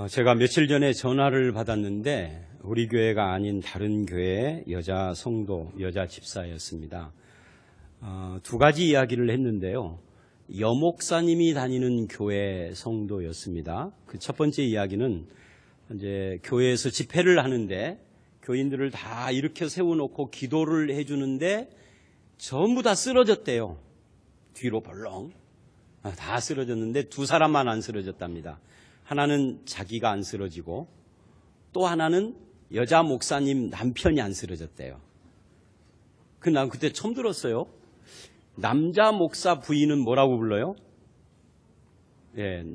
제가 며칠 전에 전화를 받았는데 우리 교회가 아닌 다른 교회의 여자 성도, 여자 집사였습니다. 두 가지 이야기를 했는데요. 여목사님이 다니는 교회 성도였습니다. 그 첫 번째 이야기는 이제 교회에서 집회를 하는데 교인들을 다 일으켜 세워놓고 기도를 해주는데 전부 다 쓰러졌대요. 뒤로 벌렁. 다 쓰러졌는데 두 사람만 안 쓰러졌답니다. 하나는 자기가 안 쓰러지고 또 하나는 여자 목사님 남편이 안 쓰러졌대요. 난 그때 처음 들었어요. 남자 목사 부인은 뭐라고 불러요?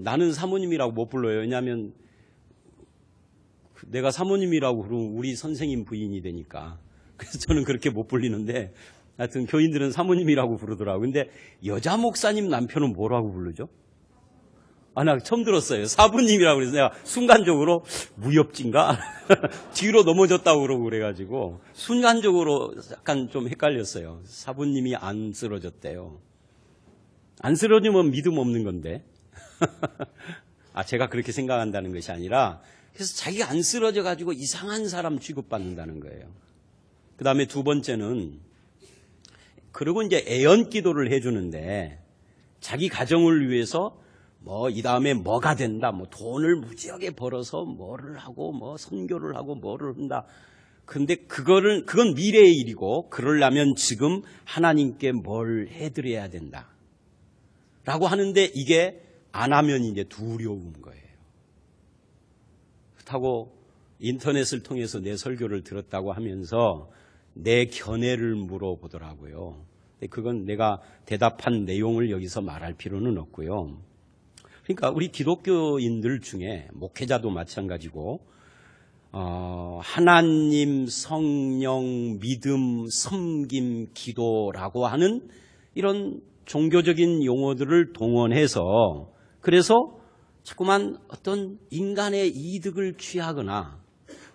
나는 사모님이라고 못 불러요. 왜냐하면 내가 사모님이라고 그러면 우리 선생님 부인이 되니까. 그래서 저는 그렇게 못 불리는데 하여튼 교인들은 사모님이라고 부르더라고요. 근데 여자 목사님 남편은 뭐라고 부르죠? 나 처음 들었어요. 사부님이라고 그래서 내가 순간적으로 무협지인가? 뒤로 넘어졌다고 그러고 그래가지고 순간적으로 약간 좀 헷갈렸어요. 사부님이 안 쓰러졌대요. 안 쓰러지면 믿음 없는 건데. 제가 그렇게 생각한다는 것이 아니라 그래서 자기가 안 쓰러져가지고 이상한 사람 취급받는다는 거예요. 그 다음에 두 번째는 그리고 이제 애연 기도를 해주는데 자기 가정을 위해서 이 다음에 뭐가 된다, 돈을 무지하게 벌어서 뭐를 하고, 선교를 하고, 뭐를 한다. 근데 그건 미래의 일이고, 그러려면 지금 하나님께 뭘 해드려야 된다. 라고 하는데 이게 안 하면 이제 두려운 거예요. 그렇다고 인터넷을 통해서 내 설교를 들었다고 하면서 내 견해를 물어보더라고요. 그건 내가 대답한 내용을 여기서 말할 필요는 없고요. 그러니까 우리 기독교인들 중에 목회자도 마찬가지고 하나님, 성령, 믿음, 섬김, 기도라고 하는 이런 종교적인 용어들을 동원해서 그래서 자꾸만 어떤 인간의 이득을 취하거나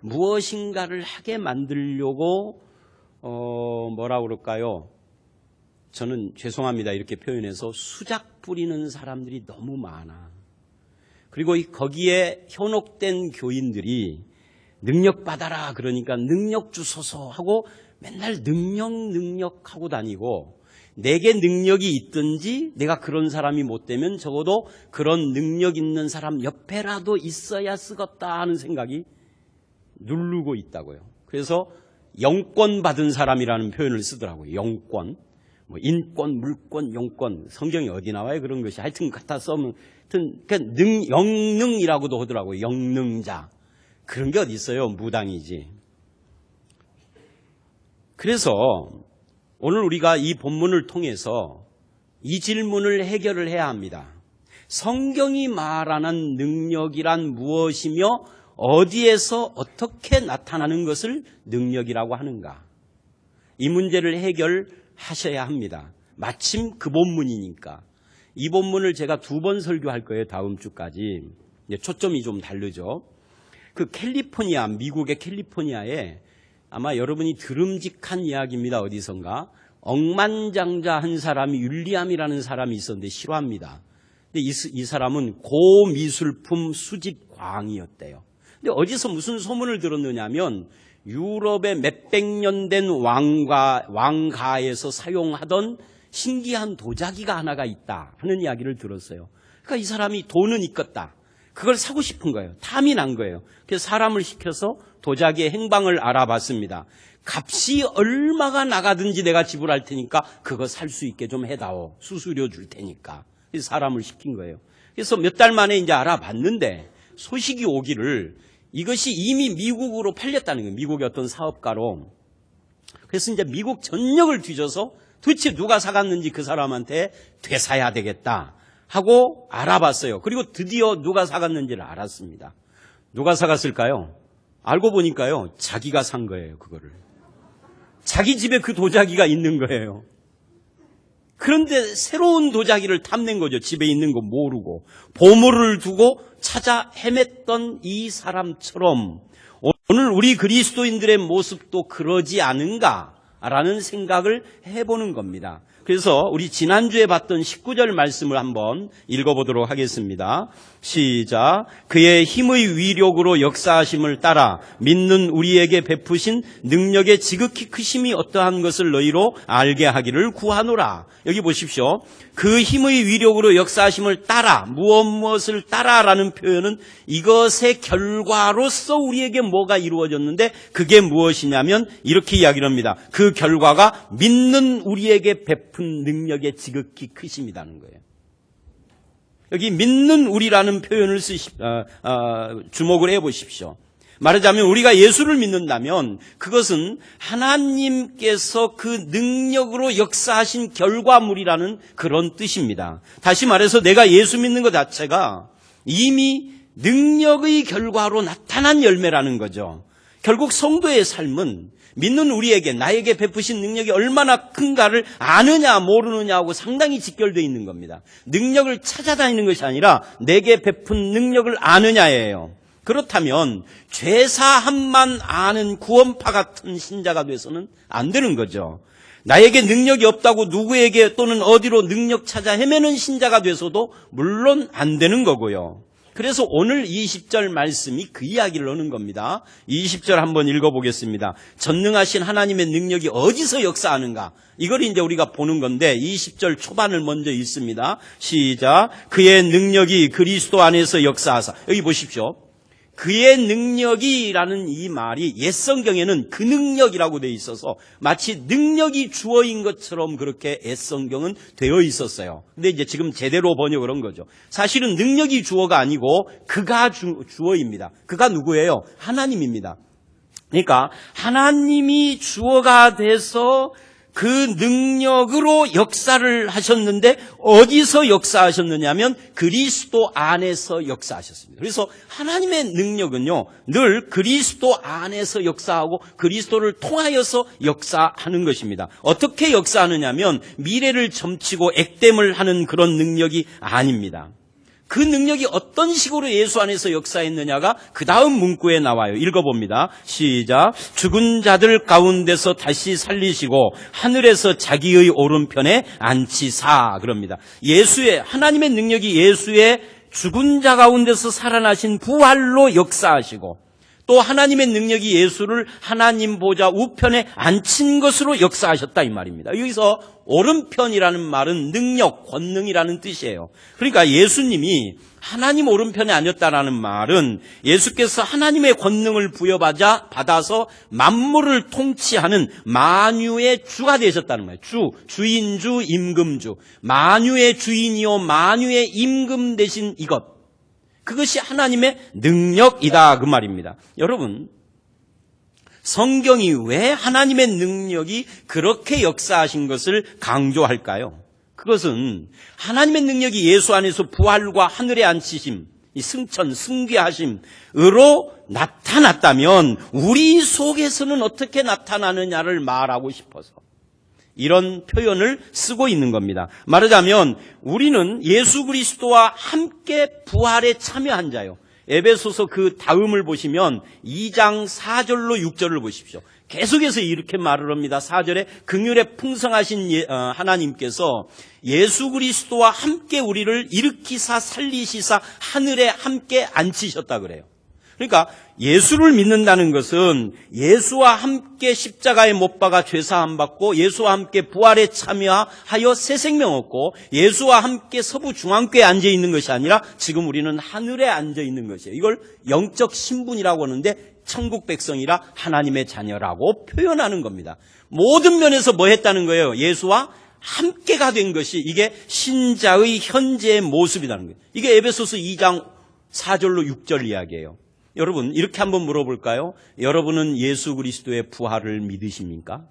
무엇인가를 하게 만들려고 뭐라 그럴까요? 저는 죄송합니다 이렇게 표현해서 수작 부리는 사람들이 너무 많아. 그리고 거기에 현혹된 교인들이 능력 받아라 그러니까 능력 주소서 하고 맨날 능력 하고 다니고 내게 능력이 있든지 내가 그런 사람이 못 되면 적어도 그런 능력 있는 사람 옆에라도 있어야 쓰겄다 하는 생각이 누르고 있다고요. 그래서 영권 받은 사람이라는 표현을 쓰더라고요. 영권. 인권, 물권, 용권, 성경이 어디 나와요? 그런 것이. 하여튼 갖다 써면, 그러니까 영능이라고도 하더라고요. 영능자. 그런 게 어디 있어요? 무당이지. 그래서 오늘 우리가 이 본문을 통해서 이 질문을 해결을 해야 합니다. 성경이 말하는 능력이란 무엇이며 어디에서 어떻게 나타나는 것을 능력이라고 하는가? 이 문제를 해결하셔야 합니다. 마침 그 본문이니까. 이 본문을 제가 2번 설교할 거예요. 다음 주까지. 초점이 좀 다르죠. 캘리포니아, 미국의 캘리포니아에 아마 여러분이 들음직한 이야기입니다. 어디선가. 억만장자 한 사람이 율리암이라는 사람이 있었는데 싫어합니다. 근데 이 사람은 고미술품 수집광이었대요. 근데 어디서 무슨 소문을 들었느냐 하면 유럽의 몇백 년 된 왕가에서 사용하던 신기한 도자기가 하나가 있다 하는 이야기를 들었어요. 그러니까 이 사람이 돈은 있겠다. 그걸 사고 싶은 거예요. 탐이 난 거예요. 그래서 사람을 시켜서 도자기의 행방을 알아봤습니다. 값이 얼마가 나가든지 내가 지불할 테니까 그거 살 수 있게 좀 해다오. 수수료 줄 테니까. 그래서 사람을 시킨 거예요. 그래서 몇 달 만에 이제 알아봤는데 소식이 오기를 이것이 이미 미국으로 팔렸다는 거예요. 미국의 어떤 사업가로. 그래서 이제 미국 전역을 뒤져서 도대체 누가 사갔는지 그 사람한테 되사야 되겠다 하고 알아봤어요. 그리고 드디어 누가 사갔는지를 알았습니다. 누가 사갔을까요? 알고 보니까요. 자기가 산 거예요. 그거를. 자기 집에 그 도자기가 있는 거예요. 그런데 새로운 도자기를 탐낸 거죠. 집에 있는 거 모르고. 보물을 두고 찾아 헤맸던 이 사람처럼 오늘 우리 그리스도인들의 모습도 그러지 않은가라는 생각을 해보는 겁니다. 그래서 우리 지난주에 봤던 19절 말씀을 한번 읽어보도록 하겠습니다. 시작. 그의 힘의 위력으로 역사하심을 따라 믿는 우리에게 베푸신 능력의 지극히 크심이 어떠한 것을 너희로 알게 하기를 구하노라. 여기 보십시오. 그 힘의 위력으로 역사하심을 따라, 무엇을 따라라는 표현은 이것의 결과로서 우리에게 뭐가 이루어졌는데 그게 무엇이냐면 이렇게 이야기를 합니다. 그 결과가 믿는 우리에게 베푼 능력의 지극히 크심이라는 거예요. 여기 믿는 우리라는 표현을 주목을 해보십시오. 말하자면 우리가 예수를 믿는다면 그것은 하나님께서 그 능력으로 역사하신 결과물이라는 그런 뜻입니다. 다시 말해서 내가 예수 믿는 것 자체가 이미 능력의 결과로 나타난 열매라는 거죠. 결국 성도의 삶은 믿는 우리에게 나에게 베푸신 능력이 얼마나 큰가를 아느냐 모르느냐하고 상당히 직결되어 있는 겁니다. 능력을 찾아다니는 것이 아니라 내게 베푼 능력을 아느냐예요. 그렇다면 죄사함만 아는 구원파 같은 신자가 돼서는 안 되는 거죠. 나에게 능력이 없다고 누구에게 또는 어디로 능력 찾아 헤매는 신자가 돼서도 물론 안 되는 거고요. 그래서 오늘 20절 말씀이 그 이야기를 하는 겁니다. 20절 한번 읽어보겠습니다. 전능하신 하나님의 능력이 어디서 역사하는가? 이걸 이제 우리가 보는 건데 20절 초반을 먼저 읽습니다. 시작. 그의 능력이 그리스도 안에서 역사하사. 여기 보십시오. 그의 능력이라는 이 말이 옛 성경에는 그 능력이라고 되어 있어서 마치 능력이 주어인 것처럼 그렇게 옛 성경은 되어 있었어요. 근데 이제 지금 제대로 번역을 한 거죠. 사실은 능력이 주어가 아니고 그가 주어입니다. 그가 누구예요? 하나님입니다. 그러니까 하나님이 주어가 돼서 그 능력으로 역사를 하셨는데 어디서 역사하셨느냐면 그리스도 안에서 역사하셨습니다. 그래서 하나님의 능력은요 늘 그리스도 안에서 역사하고 그리스도를 통하여서 역사하는 것입니다. 어떻게 역사하느냐면 미래를 점치고 액땜을 하는 그런 능력이 아닙니다. 그 능력이 어떤 식으로 예수 안에서 역사했느냐가 그 다음 문구에 나와요. 읽어봅니다. 시작. 죽은 자들 가운데서 다시 살리시고 하늘에서 자기의 오른편에 앉히사. 그럽니다. 하나님의 능력이 예수의 죽은 자 가운데서 살아나신 부활로 역사하시고 또 하나님의 능력이 예수를 하나님 보좌 우편에 앉힌 것으로 역사하셨다 이 말입니다. 여기서 오른편이라는 말은 능력, 권능이라는 뜻이에요. 그러니까 예수님이 하나님 오른편에 앉았다라는 말은 예수께서 하나님의 권능을 부여받아서 만물을 통치하는 만유의 주가 되셨다는 거예요. 주인주, 임금주. 만유의 주인이요 만유의 임금 되신 이것. 그것이 하나님의 능력이다 그 말입니다. 여러분, 성경이 왜 하나님의 능력이 그렇게 역사하신 것을 강조할까요? 그것은 하나님의 능력이 예수 안에서 부활과 하늘에 앉히심, 이 승천, 승귀하심으로 나타났다면 우리 속에서는 어떻게 나타나느냐를 말하고 싶어서 이런 표현을 쓰고 있는 겁니다. 말하자면 우리는 예수 그리스도와 함께 부활에 참여한 자요. 에베소서 그 다음을 보시면 2장 4절로 6절을 보십시오. 계속해서 이렇게 말을 합니다. 4절에 긍휼에 풍성하신 하나님께서 예수 그리스도와 함께 우리를 일으키사 살리시사 하늘에 함께 앉히셨다 그래요. 그러니까 예수를 믿는다는 것은 예수와 함께 십자가에 못 박아 죄사함 받고 예수와 함께 부활에 참여하여 새 생명 얻고 예수와 함께 서부 중앙교에 앉아 있는 것이 아니라 지금 우리는 하늘에 앉아 있는 것이에요. 이걸 영적 신분이라고 하는데 천국 백성이라 하나님의 자녀라고 표현하는 겁니다. 모든 면에서 뭐 했다는 거예요? 예수와 함께가 된 것이 이게 신자의 현재의 모습이라는 거예요. 이게 에베소서 2장 4절로 6절 이야기예요. 여러분 이렇게 한번 물어볼까요? 여러분은 예수 그리스도의 부활을 믿으십니까?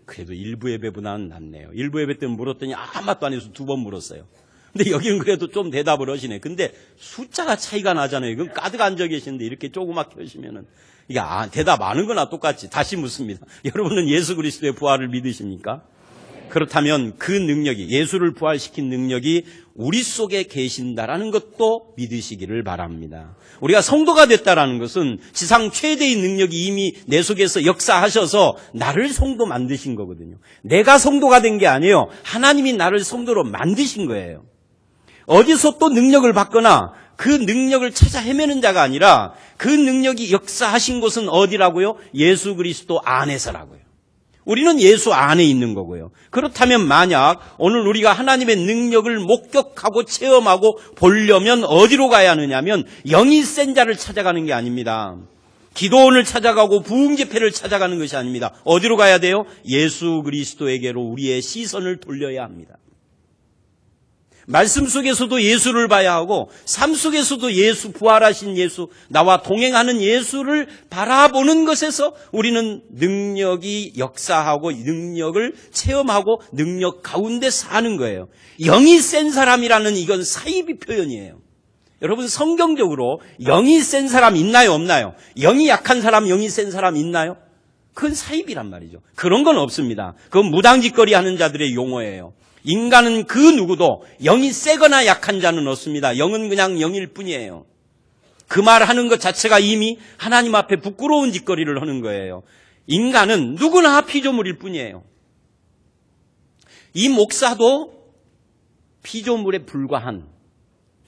그래도 일부 예배보다는 낫네요. 일부 예배 때 물었더니 아무것도 안 해서 2번 물었어요. 근데 여기는 그래도 좀 대답을 하시네. 근데 숫자가 차이가 나잖아요. 그럼 가득 앉아 계시는데 이렇게 조그맣게 하시면은 이게 대답 안 하는 거나 똑같이 다시 묻습니다. 여러분은 예수 그리스도의 부활을 믿으십니까? 그렇다면 그 능력이 예수를 부활시킨 능력이 우리 속에 계신다라는 것도 믿으시기를 바랍니다. 우리가 성도가 됐다라는 것은 지상 최대의 능력이 이미 내 속에서 역사하셔서 나를 성도 만드신 거거든요. 내가 성도가 된 게 아니에요. 하나님이 나를 성도로 만드신 거예요. 어디서 또 능력을 받거나 그 능력을 찾아 헤매는 자가 아니라 그 능력이 역사하신 곳은 어디라고요? 예수 그리스도 안에서라고요. 우리는 예수 안에 있는 거고요. 그렇다면 만약 오늘 우리가 하나님의 능력을 목격하고 체험하고 보려면 어디로 가야 하느냐면 영이 센 자를 찾아가는 게 아닙니다. 기도원을 찾아가고 부흥집회를 찾아가는 것이 아닙니다. 어디로 가야 돼요? 예수 그리스도에게로 우리의 시선을 돌려야 합니다. 말씀 속에서도 예수를 봐야 하고 삶 속에서도 예수, 부활하신 예수, 나와 동행하는 예수를 바라보는 것에서 우리는 능력이 역사하고 능력을 체험하고 능력 가운데 사는 거예요. 영이 센 사람이라는 이건 사이비 표현이에요. 여러분 성경적으로 영이 센 사람 있나요, 없나요? 영이 약한 사람, 영이 센 사람 있나요? 그건 사이비란 말이죠. 그런 건 없습니다. 그건 무당짓거리 하는 자들의 용어예요. 인간은 그 누구도 영이 세거나 약한 자는 없습니다. 영은 그냥 영일 뿐이에요. 그 말 하는 것 자체가 이미 하나님 앞에 부끄러운 짓거리를 하는 거예요. 인간은 누구나 피조물일 뿐이에요. 이 목사도 피조물에 불과한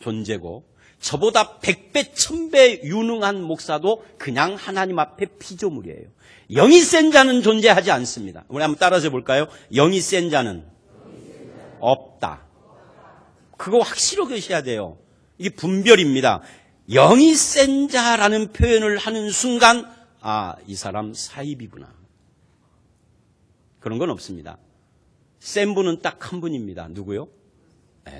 존재고 저보다 100배, 1000배 유능한 목사도 그냥 하나님 앞에 피조물이에요. 영이 센 자는 존재하지 않습니다. 우리 한번 따라서 볼까요? 영이 센 자는 없다. 그거 확실하게 하셔야 돼요. 이게 분별입니다. 영이 센 자라는 표현을 하는 순간 이 사람 사입이구나. 그런 건 없습니다. 센 분은 딱 한 분입니다. 누구요?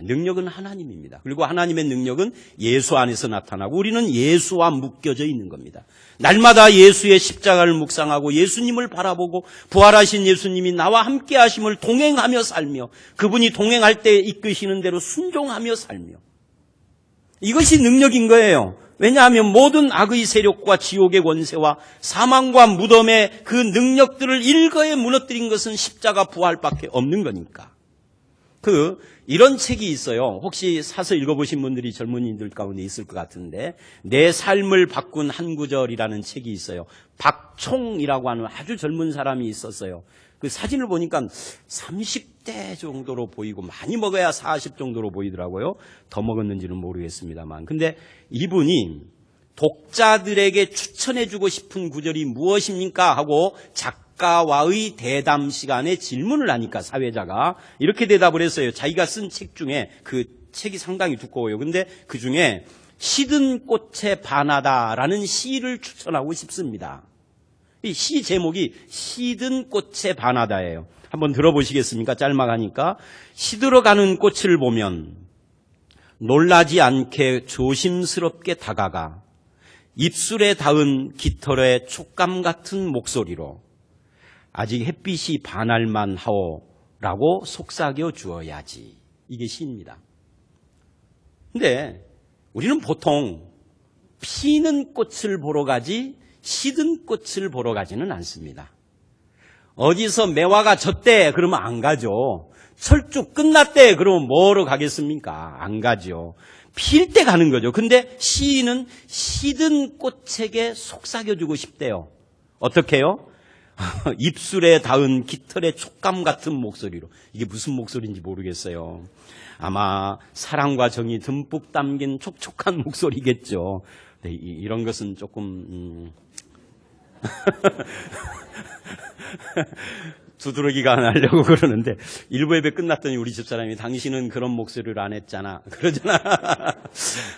능력은 하나님입니다. 그리고 하나님의 능력은 예수 안에서 나타나고 우리는 예수와 묶여져 있는 겁니다. 날마다 예수의 십자가를 묵상하고 예수님을 바라보고 부활하신 예수님이 나와 함께 하심을 동행하며 살며 그분이 동행할 때 이끄시는 대로 순종하며 살며 이것이 능력인 거예요. 왜냐하면 모든 악의 세력과 지옥의 권세와 사망과 무덤의 그 능력들을 일거에 무너뜨린 것은 십자가 부활밖에 없는 거니까. 이런 책이 있어요. 혹시 사서 읽어보신 분들이 젊은이들 가운데 있을 것 같은데 내 삶을 바꾼 한 구절이라는 책이 있어요. 박총이라고 하는 아주 젊은 사람이 있었어요. 그 사진을 보니까 30대 정도로 보이고 많이 먹어야 40 정도로 보이더라고요. 더 먹었는지는 모르겠습니다만. 근데 이분이 독자들에게 추천해주고 싶은 구절이 무엇입니까? 하고 작가와의 대담 시간에 질문을 하니까 사회자가 이렇게 대답을 했어요. 자기가 쓴 책 중에 그 책이 상당히 두꺼워요. 근데 그 중에 시든 꽃에 반하다라는 시를 추천하고 싶습니다. 이 시 제목이 시든 꽃에 반하다예요. 한번 들어보시겠습니까? 짤막하니까. 시들어가는 꽃을 보면 놀라지 않게 조심스럽게 다가가 입술에 닿은 깃털의 촉감 같은 목소리로 아직 햇빛이 반할만 하오라고 속삭여 주어야지. 이게 시입니다. 근데 우리는 보통 피는 꽃을 보러 가지 시든 꽃을 보러 가지는 않습니다. 어디서 매화가 졌대 그러면 안 가죠. 철쭉 끝났대 그러면 뭐로 가겠습니까? 안 가죠. 필 때 가는 거죠. 근데 시인은 시든 꽃에게 속삭여주고 싶대요. 어떻게 해요? 입술에 닿은 깃털의 촉감 같은 목소리로. 이게 무슨 목소리인지 모르겠어요. 아마 사랑과 정이 듬뿍 담긴 촉촉한 목소리겠죠. 네, 이런 것은 조금 두드러기가 안 하려고 그러는데 일부 예배 끝났더니 우리 집사람이 당신은 그런 목소리를 안 했잖아 그러잖아.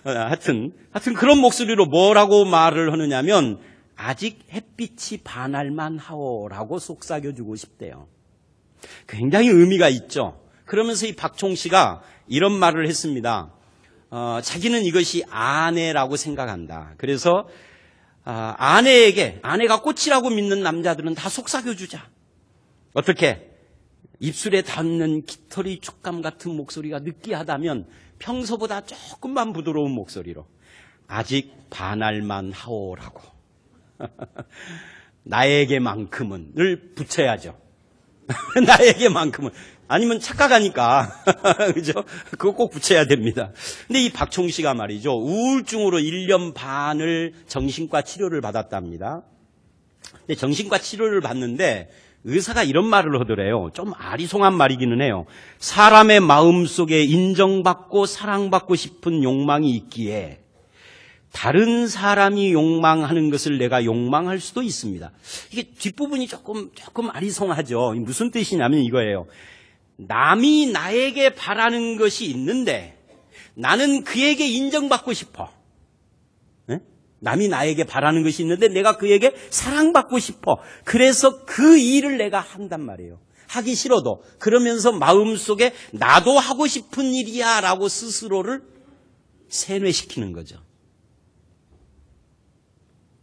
하여튼 그런 목소리로 뭐라고 말을 하느냐면 아직 햇빛이 반할만 하오라고 속삭여주고 싶대요. 굉장히 의미가 있죠. 그러면서 이 박총 씨가 이런 말을 했습니다. 자기는 이것이 아내라고 생각한다. 그래서 아내가 꽃이라고 믿는 남자들은 다 속삭여주자. 어떻게? 입술에 닿는 깃털이 촉감 같은 목소리가 느끼하다면 평소보다 조금만 부드러운 목소리로 아직 반할만 하오라고. 나에게만큼은을 붙여야죠. 나에게만큼은. 아니면 착각하니까. 그죠? 그거 꼭 붙여야 됩니다. 근데 이 박총 씨가 말이죠. 우울증으로 1년 반을 정신과 치료를 받았답니다. 근데 정신과 치료를 받는데 의사가 이런 말을 하더래요. 좀 아리송한 말이기는 해요. 사람의 마음속에 인정받고 사랑받고 싶은 욕망이 있기에 다른 사람이 욕망하는 것을 내가 욕망할 수도 있습니다. 이게 뒷부분이 조금 아리송하죠. 무슨 뜻이냐면 이거예요. 남이 나에게 바라는 것이 있는데 나는 그에게 인정받고 싶어. 네? 남이 나에게 바라는 것이 있는데 내가 그에게 사랑받고 싶어. 그래서 그 일을 내가 한단 말이에요. 하기 싫어도. 그러면서 마음속에 나도 하고 싶은 일이야 라고 스스로를 세뇌시키는 거죠.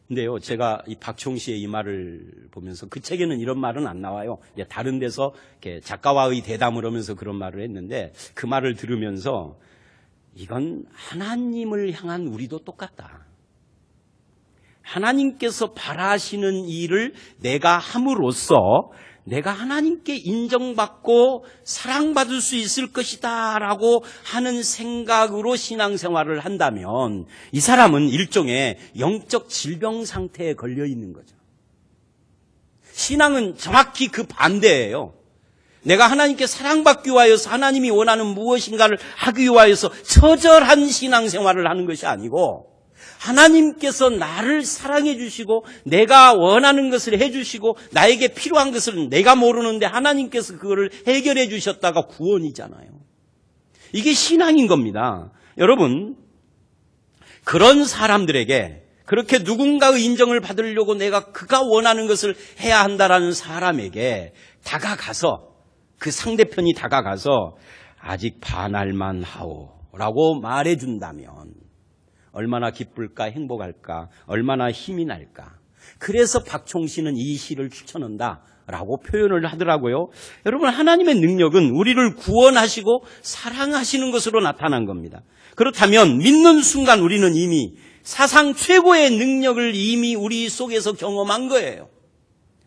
근데요, 제가 이 박총 씨의 이 말을 보면서 그 책에는 이런 말은 안 나와요. 이제 다른 데서 이렇게 작가와의 대담을 하면서 그런 말을 했는데 그 말을 들으면서 이건 하나님을 향한 우리도 똑같다. 하나님께서 바라시는 일을 내가 함으로써 내가 하나님께 인정받고 사랑받을 수 있을 것이다 라고 하는 생각으로 신앙생활을 한다면 이 사람은 일종의 영적 질병 상태에 걸려 있는 거죠. 신앙은 정확히 그 반대예요. 내가 하나님께 사랑받기 위하여서 하나님이 원하는 무엇인가를 하기 위하여서 처절한 신앙생활을 하는 것이 아니고 하나님께서 나를 사랑해 주시고 내가 원하는 것을 해 주시고 나에게 필요한 것을 내가 모르는데 하나님께서 그거를 해결해 주셨다가 구원이잖아요. 이게 신앙인 겁니다. 여러분, 그런 사람들에게 그렇게 누군가의 인정을 받으려고 내가 그가 원하는 것을 해야 한다라는 사람에게 다가가서 그 상대편이 다가가서 아직 반할만 하오라고 말해준다면 얼마나 기쁠까, 행복할까, 얼마나 힘이 날까. 그래서 박총 씨는 이 시를 추천한다라고 표현을 하더라고요. 여러분, 하나님의 능력은 우리를 구원하시고 사랑하시는 것으로 나타난 겁니다. 그렇다면 믿는 순간 우리는 이미 사상 최고의 능력을 이미 우리 속에서 경험한 거예요.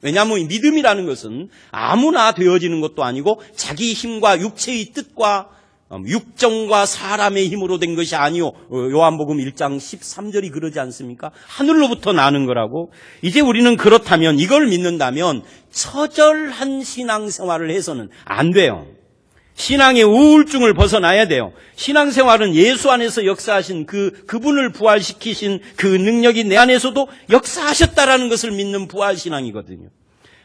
왜냐하면 믿음이라는 것은 아무나 되어지는 것도 아니고 자기 힘과 육체의 뜻과 육정과 사람의 힘으로 된 것이 아니요. 요한복음 1장 13절이 그러지 않습니까? 하늘로부터 나는 거라고. 이제 우리는 그렇다면 이걸 믿는다면 처절한 신앙생활을 해서는 안 돼요. 신앙의 우울증을 벗어나야 돼요. 신앙생활은 예수 안에서 역사하신 그분을 부활시키신 그 능력이 내 안에서도 역사하셨다라는 것을 믿는 부활신앙이거든요.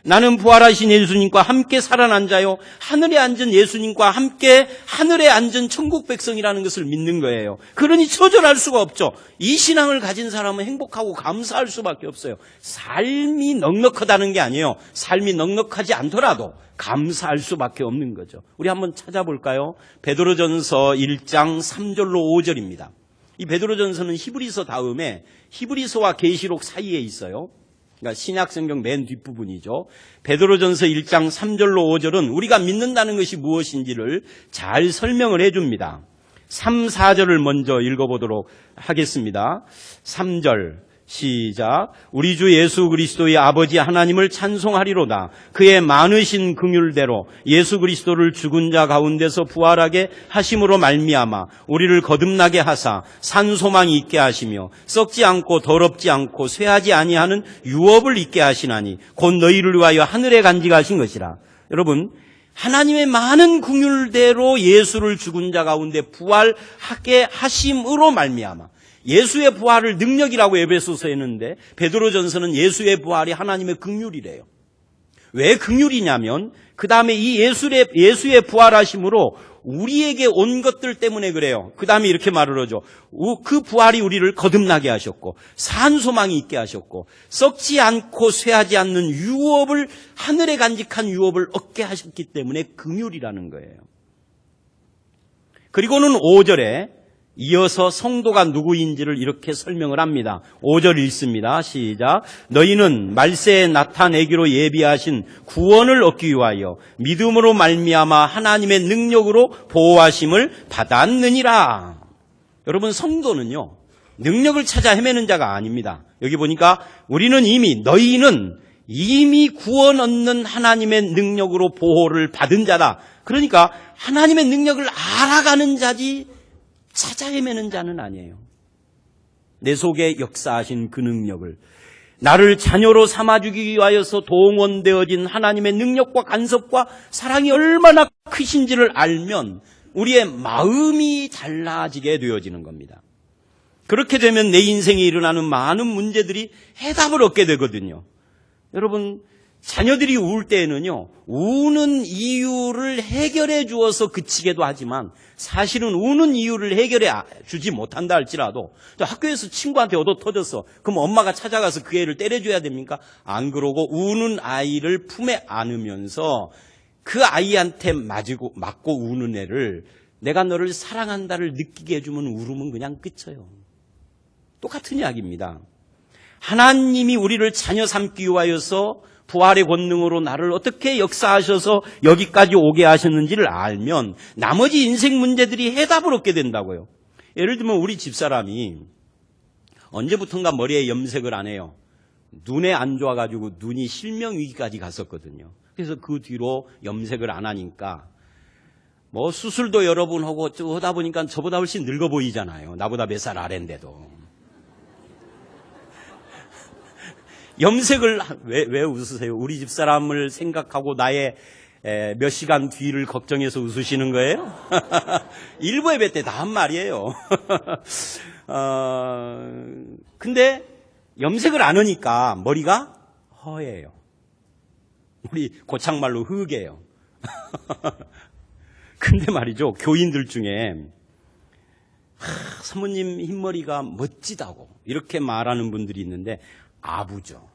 나는 부활하신 예수님과 함께 살아난 자요 하늘에 앉은 예수님과 함께 하늘에 앉은 천국 백성이라는 것을 믿는 거예요. 그러니 처절할 수가 없죠. 이 신앙을 가진 사람은 행복하고 감사할 수밖에 없어요. 삶이 넉넉하다는 게 아니에요. 삶이 넉넉하지 않더라도 감사할 수밖에 없는 거죠. 우리 한번 찾아볼까요? 베드로전서 1장 3절로 5절입니다. 이 베드로전서는 히브리서 다음에 히브리서와 계시록 사이에 있어요. 그러니까 신약성경 맨 뒷부분이죠. 베드로전서 1장 3절로 5절은 우리가 믿는다는 것이 무엇인지를 잘 설명을 해줍니다. 3, 4절을 먼저 읽어보도록 하겠습니다. 3절 시작. 우리 주 예수 그리스도의 아버지 하나님을 찬송하리로다. 그의 많으신 긍휼대로 예수 그리스도를 죽은 자 가운데서 부활하게 하심으로 말미암아 우리를 거듭나게 하사 산 소망이 있게 하시며 썩지 않고 더럽지 않고 쇠하지 아니하는 유업을 있게 하시나니 곧 너희를 위하여 하늘에 간직하신 것이라. 여러분, 하나님의 많은 긍휼대로 예수를 죽은 자 가운데 부활하게 하심으로 말미암아 예수의 부활을 능력이라고 에베소서에 했는데 베드로전서는 예수의 부활이 하나님의 긍휼이래요. 왜 긍휼이냐면 그 다음에 이 예수의 부활하심으로 우리에게 온 것들 때문에 그래요. 그 다음에 이렇게 말을 하죠. 그 부활이 우리를 거듭나게 하셨고 산 소망이 있게 하셨고 썩지 않고 쇠하지 않는 유업을 하늘에 간직한 유업을 얻게 하셨기 때문에 긍휼이라는 거예요. 그리고는 5절에 이어서 성도가 누구인지를 이렇게 설명을 합니다. 5절 읽습니다. 시작. 너희는 말세에 나타내기로 예비하신 구원을 얻기 위하여 믿음으로 말미암아 하나님의 능력으로 보호하심을 받았느니라. 여러분, 성도는요 능력을 찾아 헤매는 자가 아닙니다. 여기 보니까 너희는 이미 구원 얻는 하나님의 능력으로 보호를 받은 자다. 그러니까 하나님의 능력을 알아가는 자지 찾아 헤매는 자는 아니에요. 내 속에 역사하신 그 능력을 나를 자녀로 삼아주기 위하여서 동원되어진 하나님의 능력과 간섭과 사랑이 얼마나 크신지를 알면 우리의 마음이 달라지게 되어지는 겁니다. 그렇게 되면 내 인생에 일어나는 많은 문제들이 해답을 얻게 되거든요. 여러분, 자녀들이 울 때에는요, 우는 이유를 해결해 주어서 그치게도 하지만 사실은 우는 이유를 해결해 주지 못한다 할지라도 학교에서 친구한테 얻어 터졌어. 그럼 엄마가 찾아가서 그 애를 때려줘야 됩니까? 안 그러고 우는 아이를 품에 안으면서 그 아이한테 맞고 우는 애를 내가 너를 사랑한다를 느끼게 해주면 울음은 그냥 끝이에요. 똑같은 이야기입니다. 하나님이 우리를 자녀 삼기 위하여서 부활의 권능으로 나를 어떻게 역사하셔서 여기까지 오게 하셨는지를 알면 나머지 인생 문제들이 해답을 얻게 된다고요. 예를 들면 우리 집사람이 언제부턴가 머리에 염색을 안 해요. 눈에 안 좋아가지고 눈이 실명 위기까지 갔었거든요. 그래서 그 뒤로 염색을 안 하니까 뭐 수술도 여러 번 하고 하다 보니까 저보다 훨씬 늙어 보이잖아요. 나보다 몇 살 아래인데도. 염색을 왜 웃으세요? 우리 집사람을 생각하고 나의 몇 시간 뒤를 걱정해서 웃으시는 거예요? 일부 예배 때 다 한 말이에요. 근데 염색을 안 하니까 머리가 허해요. 우리 고창말로 흑해요. 근데 말이죠, 교인들 중에 사모님 흰머리가 멋지다고 이렇게 말하는 분들이 있는데 아부죠.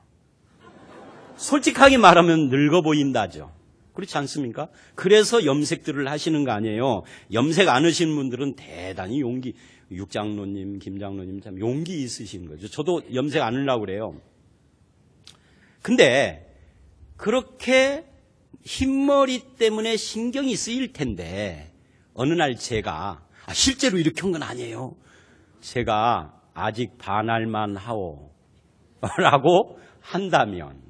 솔직하게 말하면 늙어 보인다죠. 그렇지 않습니까? 그래서 염색들을 하시는 거 아니에요. 염색 안 하시는 분들은 대단히 육장로님, 김장로님 참 용기 있으신 거죠. 저도 염색 안 하려고 그래요. 근데 그렇게 흰머리 때문에 신경이 쓰일 텐데 어느 날 제가 실제로 이렇게 한 건 아니에요. 제가 아직 반할만 하오 라고 한다면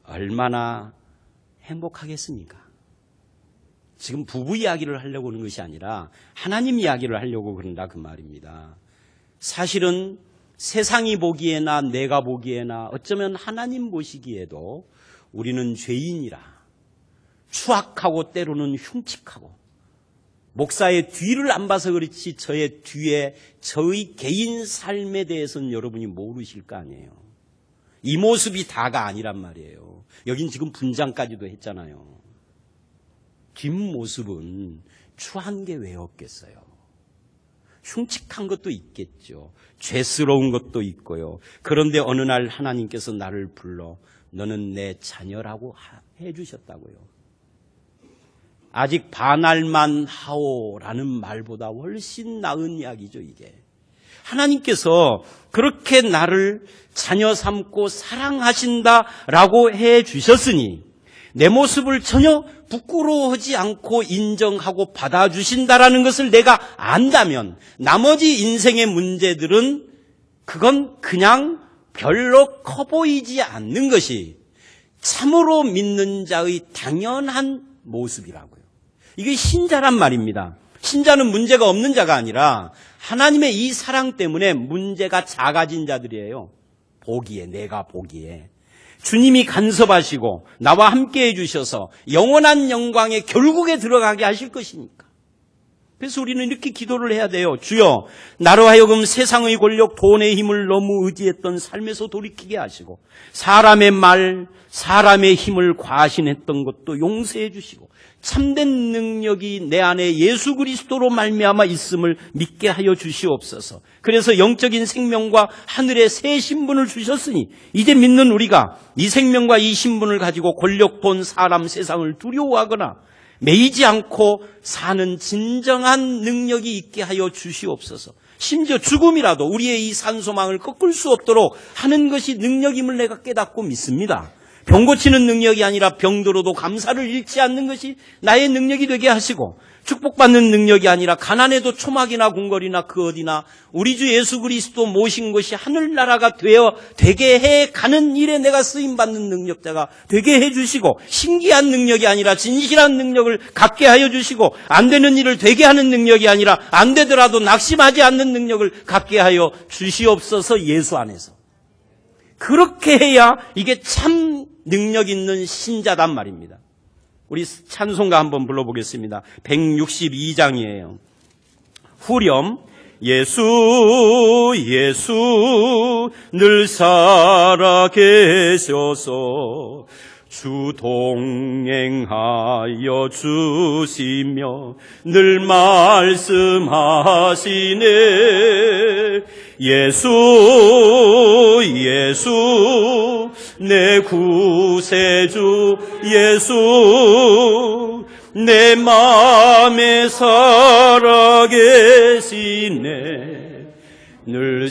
얼마나 행복하겠습니까? 지금 부부 이야기를 하려고 하는 것이 아니라 하나님 이야기를 하려고 그런다 그 말입니다. 사실은 세상이 보기에나 내가 보기에나 어쩌면 하나님 보시기에도 우리는 죄인이라 추악하고 때로는 흉측하고 목사의 뒤를 안 봐서 그렇지 저의 뒤에 저의 개인 삶에 대해서는 여러분이 모르실 거 아니에요. 이 모습이 다가 아니란 말이에요. 여긴 지금 분장까지도 했잖아요. 뒷모습은 추한 게 왜 없겠어요. 흉측한 것도 있겠죠. 죄스러운 것도 있고요. 그런데 어느 날 하나님께서 나를 불러 너는 내 자녀라고 해주셨다고요. 아직 반할만 하오라는 말보다 훨씬 나은 이야기죠, 이게. 하나님께서 그렇게 나를 자녀 삼고 사랑하신다라고 해주셨으니 내 모습을 전혀 부끄러워하지 않고 인정하고 받아주신다라는 것을 내가 안다면 나머지 인생의 문제들은 그건 그냥 별로 커 보이지 않는 것이 참으로 믿는 자의 당연한 모습이라고요. 이게 신자란 말입니다. 신자는 문제가 없는 자가 아니라 하나님의 이 사랑 때문에 문제가 작아진 자들이에요. 보기에, 내가 보기에. 주님이 간섭하시고 나와 함께 해주셔서 영원한 영광의 결국에 들어가게 하실 것이니까. 그래서 우리는 이렇게 기도를 해야 돼요. 주여, 나로 하여금 세상의 권력, 돈의 힘을 너무 의지했던 삶에서 돌이키게 하시고 사람의 말, 사람의 힘을 과신했던 것도 용서해 주시고 참된 능력이 내 안에 예수 그리스도로 말미암아 있음을 믿게 하여 주시옵소서. 그래서 영적인 생명과 하늘의 새 신분을 주셨으니 이제 믿는 우리가 이 생명과 이 신분을 가지고 권력, 돈, 사람, 세상을 두려워하거나 매이지 않고 사는 진정한 능력이 있게 하여 주시옵소서. 심지어 죽음이라도 우리의 이 산소망을 꺾을 수 없도록 하는 것이 능력임을 내가 깨닫고 믿습니다. 병 고치는 능력이 아니라 병들어도 감사를 잃지 않는 것이 나의 능력이 되게 하시고 축복받는 능력이 아니라 가난해도 초막이나 궁궐이나 그 어디나 우리 주 예수 그리스도 모신 것이 하늘나라가 되게 해가는 일에 내가 쓰임받는 능력자가 되게 해주시고 신기한 능력이 아니라 진실한 능력을 갖게 하여 주시고 안 되는 일을 되게 하는 능력이 아니라 안 되더라도 낙심하지 않는 능력을 갖게 하여 주시옵소서. 예수 안에서 그렇게 해야 이게 참 능력 있는 신자단 말입니다. 우리 찬송가 한번 불러보겠습니다. 162장이에요. 후렴 예수 예수 늘 살아계셔서 주 동행하여 주시며 늘 말씀하시네. 예수 예수 내 구세주 예수 내 마음에 살아계시네. 늘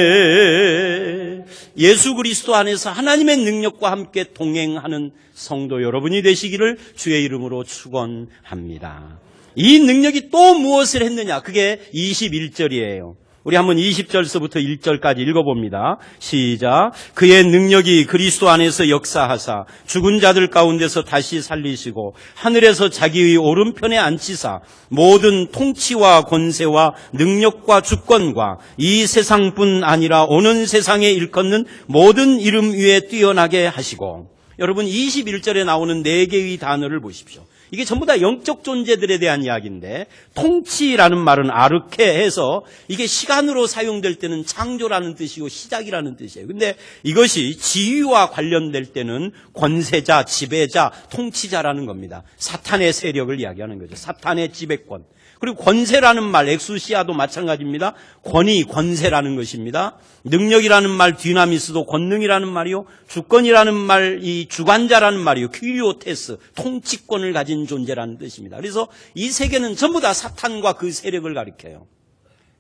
살아계시네. 예수 그리스도 안에서 하나님의 능력과 함께 동행하는 성도 여러분이 되시기를 주의 이름으로 축원합니다. 이 능력이 또 무엇을 했느냐? 그게 21절이에요. 우리 한번 20절서부터 1절까지 읽어봅니다. 시작. 그의 능력이 그리스도 안에서 역사하사 죽은 자들 가운데서 다시 살리시고 하늘에서 자기의 오른편에 앉히사 모든 통치와 권세와 능력과 주권과 이 세상뿐 아니라 오는 세상에 일컫는 모든 이름 위에 뛰어나게 하시고. 여러분 21절에 나오는 4개의 단어를 보십시오. 이게 전부 다 영적 존재들에 대한 이야기인데, 통치라는 말은 아르케해서 이게 시간으로 사용될 때는 창조라는 뜻이고 시작이라는 뜻이에요. 근데 이것이 지위와 관련될 때는 권세자, 지배자, 통치자라는 겁니다. 사탄의 세력을 이야기하는 거죠. 사탄의 지배권. 그리고 권세라는 말, 엑수시아도 마찬가지입니다. 권위, 권세라는 것입니다. 능력이라는 말, 디나미스도 권능이라는 말이요. 주권이라는 말, 이 주관자라는 말이요. 퀴리오테스, 통치권을 가진 존재라는 뜻입니다. 그래서 이 세 개는 전부 다 사탄과 그 세력을 가리켜요.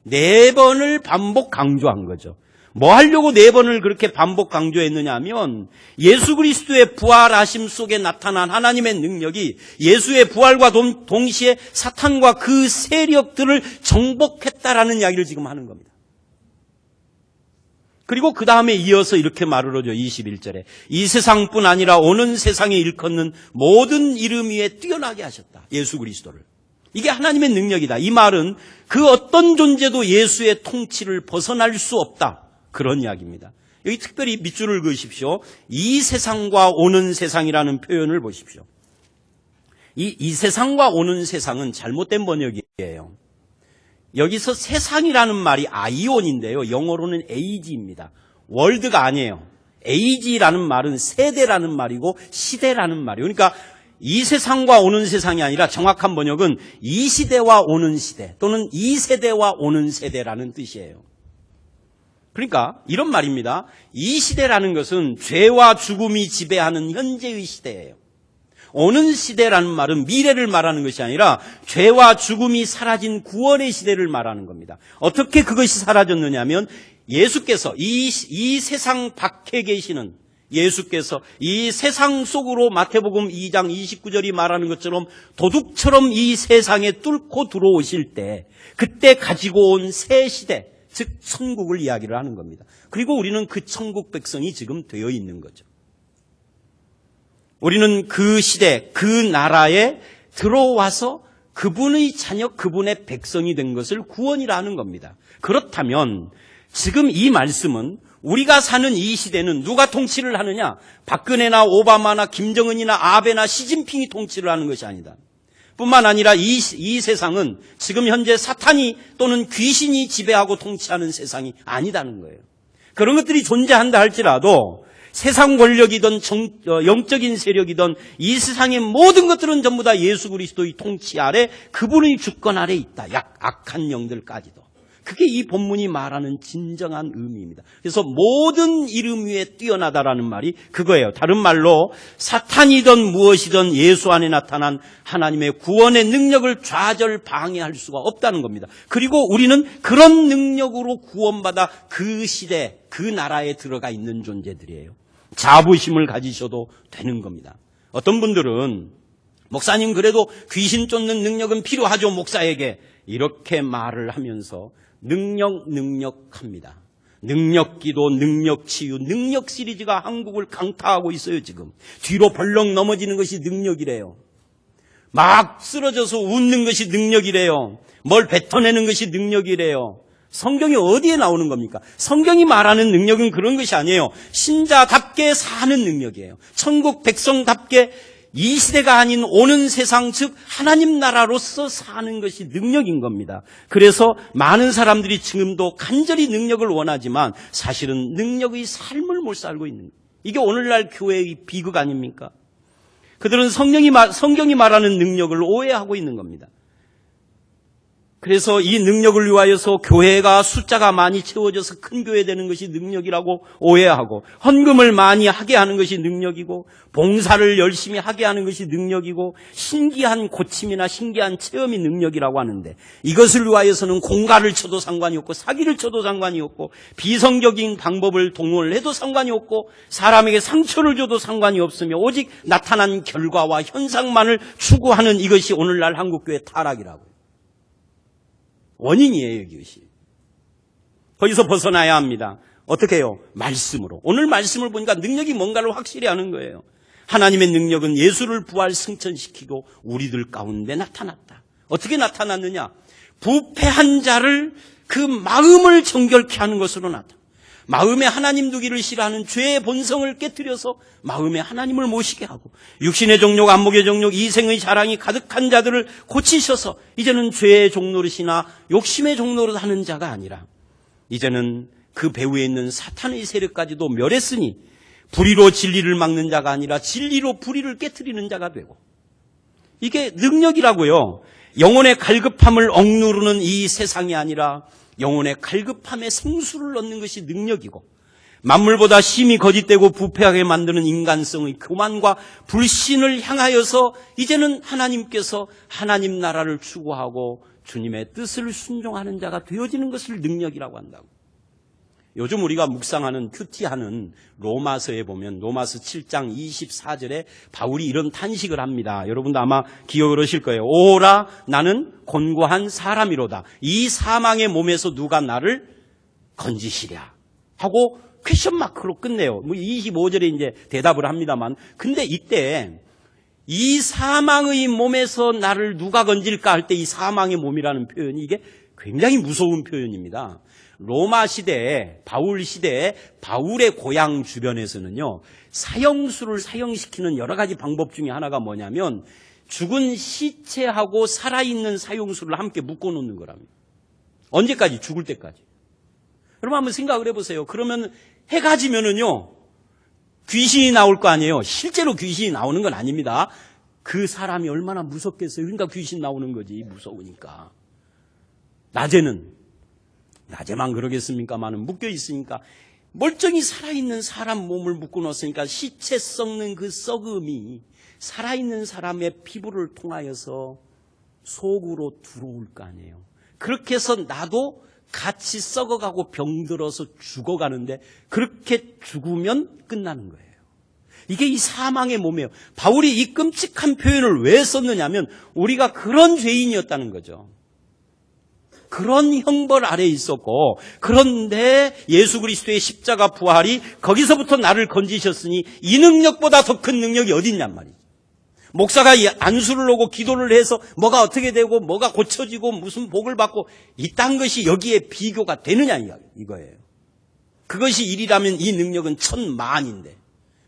4번을 반복 강조한 거죠. 뭐 하려고 4번을 그렇게 반복 강조했느냐 하면 예수 그리스도의 부활하심 속에 나타난 하나님의 능력이 예수의 부활과 동시에 사탄과 그 세력들을 정복했다라는 이야기를 지금 하는 겁니다. 그리고 그 다음에 이어서 이렇게 말을 하죠. 21절에 이 세상뿐 아니라 오는 세상에 일컫는 모든 이름 위에 뛰어나게 하셨다. 예수 그리스도를. 이게 하나님의 능력이다. 이 말은 그 어떤 존재도 예수의 통치를 벗어날 수 없다. 그런 이야기입니다. 여기 특별히 밑줄을 그으십시오. 이 세상과 오는 세상이라는 표현을 보십시오. 이 세상과 오는 세상은 잘못된 번역이에요. 여기서 세상이라는 말이 아이온인데요. 영어로는 age입니다. 월드가 아니에요. age라는 말은 세대라는 말이고 시대라는 말이에요. 그러니까 이 세상과 오는 세상이 아니라 정확한 번역은 이 시대와 오는 시대 또는 이 세대와 오는 세대라는 뜻이에요. 그러니까 이런 말입니다. 이 시대라는 것은 죄와 죽음이 지배하는 현재의 시대예요. 오는 시대라는 말은 미래를 말하는 것이 아니라 죄와 죽음이 사라진 구원의 시대를 말하는 겁니다. 어떻게 그것이 사라졌느냐 하면 예수께서 이 세상 밖에 계시는 예수께서 이 세상 속으로 마태복음 2장 29절이 말하는 것처럼 도둑처럼 이 세상에 뚫고 들어오실 때 그때 가지고 온 새 시대, 즉 천국을 이야기를 하는 겁니다. 그리고 우리는 그 천국 백성이 지금 되어 있는 거죠. 우리는 그 시대, 그 나라에 들어와서 그분의 자녀, 그분의 백성이 된 것을 구원이라 하는 겁니다. 그렇다면 지금 이 말씀은 우리가 사는 이 시대는 누가 통치를 하느냐? 박근혜나 오바마나 김정은이나 아베나 시진핑이 통치를 하는 것이 아니다. 뿐만 아니라 이 세상은 지금 현재 사탄이 또는 귀신이 지배하고 통치하는 세상이 아니다는 거예요. 그런 것들이 존재한다 할지라도 세상 권력이든 영적인 세력이든 이 세상의 모든 것들은 전부 다 예수 그리스도의 통치 아래 그분의 주권 아래 있다. 악한 영들까지도. 그게 이 본문이 말하는 진정한 의미입니다. 그래서 모든 이름 위에 뛰어나다라는 말이 그거예요. 다른 말로 사탄이든 무엇이든 예수 안에 나타난 하나님의 구원의 능력을 좌절 방해할 수가 없다는 겁니다. 그리고 우리는 그런 능력으로 구원받아 그 시대, 그 나라에 들어가 있는 존재들이에요. 자부심을 가지셔도 되는 겁니다. 어떤 분들은 목사님 그래도 귀신 쫓는 능력은 필요하죠, 목사에게. 이렇게 말을 하면서 능력합니다. 능력기도, 능력치유, 능력 시리즈가 한국을 강타하고 있어요, 지금. 뒤로 벌렁 넘어지는 것이 능력이래요. 막 쓰러져서 웃는 것이 능력이래요. 뭘 뱉어내는 것이 능력이래요. 성경이 어디에 나오는 겁니까? 성경이 말하는 능력은 그런 것이 아니에요. 신자답게 사는 능력이에요. 천국 백성답게 이 시대가 아닌 오는 세상, 즉 하나님 나라로서 사는 것이 능력인 겁니다. 그래서 많은 사람들이 지금도 간절히 능력을 원하지만 사실은 능력의 삶을 못 살고 있는 거예요. 이게 오늘날 교회의 비극 아닙니까? 그들은 성경이 말하는 능력을 오해하고 있는 겁니다. 그래서 이 능력을 위하여서 교회가 숫자가 많이 채워져서 큰 교회 되는 것이 능력이라고 오해하고, 헌금을 많이 하게 하는 것이 능력이고, 봉사를 열심히 하게 하는 것이 능력이고, 신기한 고침이나 신기한 체험이 능력이라고 하는데, 이것을 위하여서는 공갈을 쳐도 상관이 없고, 사기를 쳐도 상관이 없고, 비성적인 방법을 동원을 해도 상관이 없고, 사람에게 상처를 줘도 상관이 없으며, 오직 나타난 결과와 현상만을 추구하는 이것이 오늘날 한국교회 타락이라고요. 원인이에요, 이것이. 거기서 벗어나야 합니다. 어떻게 해요? 말씀으로. 오늘 말씀을 보니까 능력이 뭔가를 확실히 아는 거예요. 하나님의 능력은 예수를 부활 승천시키고 우리들 가운데 나타났다. 어떻게 나타났느냐? 부패한 자를 그 마음을 정결케 하는 것으로 나타났다. 마음에 하나님 두기를 싫어하는 죄의 본성을 깨뜨려서 마음에 하나님을 모시게 하고, 육신의 종욕, 안목의 종욕, 이생의 자랑이 가득한 자들을 고치셔서 이제는 죄의 종노릇이나 욕심의 종노릇 하는 자가 아니라 이제는 그 배후에 있는 사탄의 세력까지도 멸했으니 불의로 진리를 막는 자가 아니라 진리로 불의를 깨뜨리는 자가 되고, 이게 능력이라고요. 영혼의 갈급함을 억누르는 이 세상이 아니라 영혼의 갈급함에 생수를 넣는 것이 능력이고, 만물보다 심히 거짓되고 부패하게 만드는 인간성의 교만과 불신을 향하여서 이제는 하나님께서 하나님 나라를 추구하고 주님의 뜻을 순종하는 자가 되어지는 것을 능력이라고 한다고. 요즘 우리가 묵상하는 큐티하는 로마서에 보면 로마서 7장 24절에 바울이 이런 탄식을 합니다. 여러분도 아마 기억을 하실 거예요. 오라 나는 곤고한 사람이로다. 이 사망의 몸에서 누가 나를 건지시랴 하고 퀘션 마크로 끝내요. 25절에 이제 대답을 합니다만, 근데 이때 이 사망의 몸에서 나를 누가 건질까 할 때 이 사망의 몸이라는 표현이 이게 굉장히 무서운 표현입니다. 로마 시대에, 바울 시대에 바울의 고향 주변에서는요, 사형수를 사형시키는 여러 가지 방법 중에 하나가 뭐냐면 죽은 시체하고 살아있는 사형수를 함께 묶어놓는 거랍니다. 언제까지? 죽을 때까지. 여러분 한번 생각을 해보세요. 그러면 해가 지면은요, 귀신이 나올 거 아니에요. 실제로 귀신이 나오는 건 아닙니다. 그 사람이 얼마나 무섭겠어요. 그러니까 귀신 나오는 거지, 무서우니까. 낮에만 그러겠습니까만은 묶여 있으니까, 멀쩡히 살아있는 사람 몸을 묶어 놓았으니까 시체 썩는 그 썩음이 살아있는 사람의 피부를 통하여서 속으로 들어올 거 아니에요. 그렇게 해서 나도 같이 썩어가고 병들어서 죽어가는데, 그렇게 죽으면 끝나는 거예요. 이게 이 사망의 몸이에요. 바울이 이 끔찍한 표현을 왜 썼느냐면 우리가 그런 죄인이었다는 거죠. 그런 형벌 아래에 있었고, 그런데 예수 그리스도의 십자가 부활이 거기서부터 나를 건지셨으니 이 능력보다 더 큰 능력이 어디 있냔 말이죠. 목사가 안수를 하고 기도를 해서 뭐가 어떻게 되고 뭐가 고쳐지고 무슨 복을 받고 이딴 것이 여기에 비교가 되느냐 이거예요. 그것이 일이라면 이 능력은 천만인데,